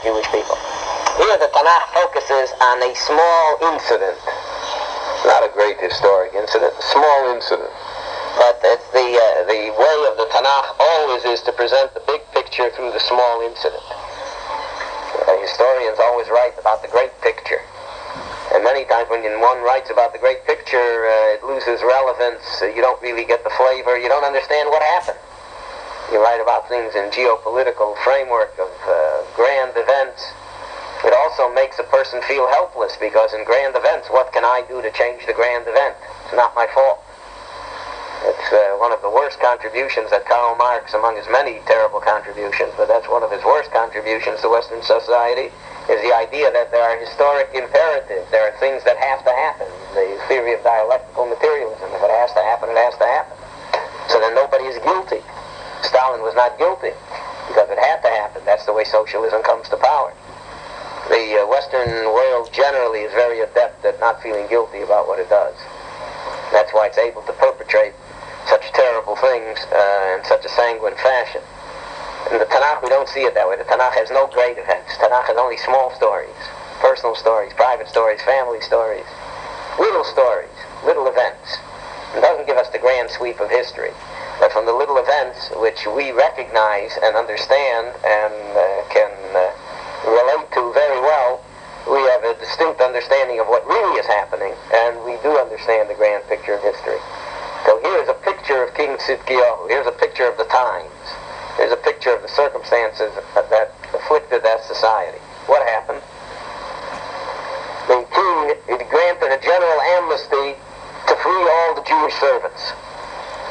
Jewish people. Here the Tanakh focuses on a small incident. Not a great historic incident, a small incident. But it's the way of the Tanakh always is to present the big picture through the small incident. Historians always write about the great picture. And many times when one writes about the great picture, it loses relevance. You don't really get the flavor. You don't understand what happened. You write about things in geopolitical framework of grand events. It also makes a person feel helpless, because in grand events, what can I do to change the grand event? It's not my fault. It's one of the worst contributions that Karl Marx, among his many terrible contributions, but that's one of his worst contributions to Western society, is the idea that there are historic imperatives. There are things that have to happen. The theory of dialectical materialism. If it has to happen, it has to happen. So then nobody is guilty. Stalin was not guilty because it had to happen. That's the way socialism comes to power. The Western world generally is very adept at not feeling guilty about what it does. That's why it's able to perpetrate such terrible things in such a sanguine fashion. In the Tanakh, we don't see it that way. The Tanakh has no great events. Tanakh has only small stories, personal stories, private stories, family stories, little events. It doesn't give us the grand sweep of history. But from the little events which we recognize and understand and can relate to very well, we have a distinct understanding of what really is happening, and we do understand the grand picture of history. So here's a picture of King Tzidkiyahu. Here's a picture of the times. Here's a picture of the circumstances that afflicted that society. What happened? The king granted a general amnesty to free all the Jewish servants,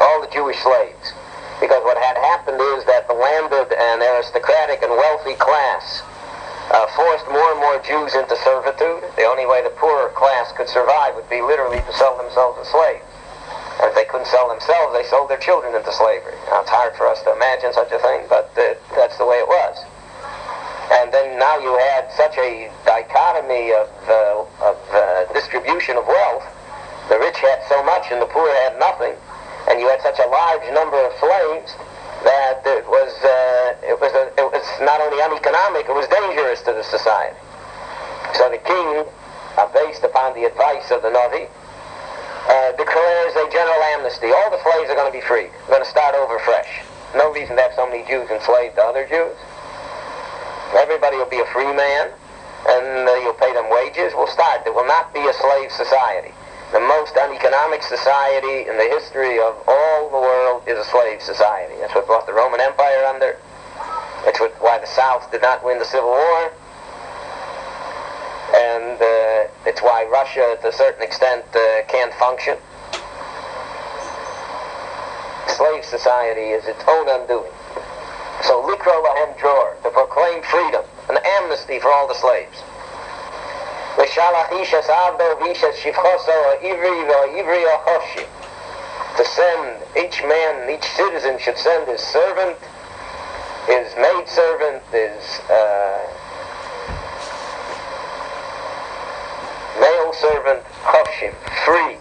all the Jewish slaves. Because what had happened is that the landed and aristocratic and wealthy class forced more and more Jews into servitude. The only way the poorer class could survive would be literally to sell themselves as slaves. And if they couldn't sell themselves, they sold their children into slavery. Now, it's hard for us to imagine such a thing, but that's the way it was. And then now you had such a dichotomy of distribution of wealth. The rich had so much and the poor had nothing. And you had such a large number of slaves that it was not only uneconomic, it was dangerous to the society. So the king, based upon the advice of the Navi, declares a general amnesty. All the slaves are going to be freed. We're going to start over fresh. No reason to have so many Jews enslaved to other Jews. Everybody will be a free man, and you'll pay them wages. We'll start. There will not be a slave society. The most uneconomic society in the history of all the world is a slave society. That's what brought the Roman Empire under. That's why the South did not win the Civil War. And it's why Russia, to a certain extent, can't function. Slave society is its own undoing. So, Likro Lahem Dror, to proclaim freedom, an amnesty for all the slaves. To send, each man, each citizen should send his servant, his maidservant, his male servant, Hoshim, free.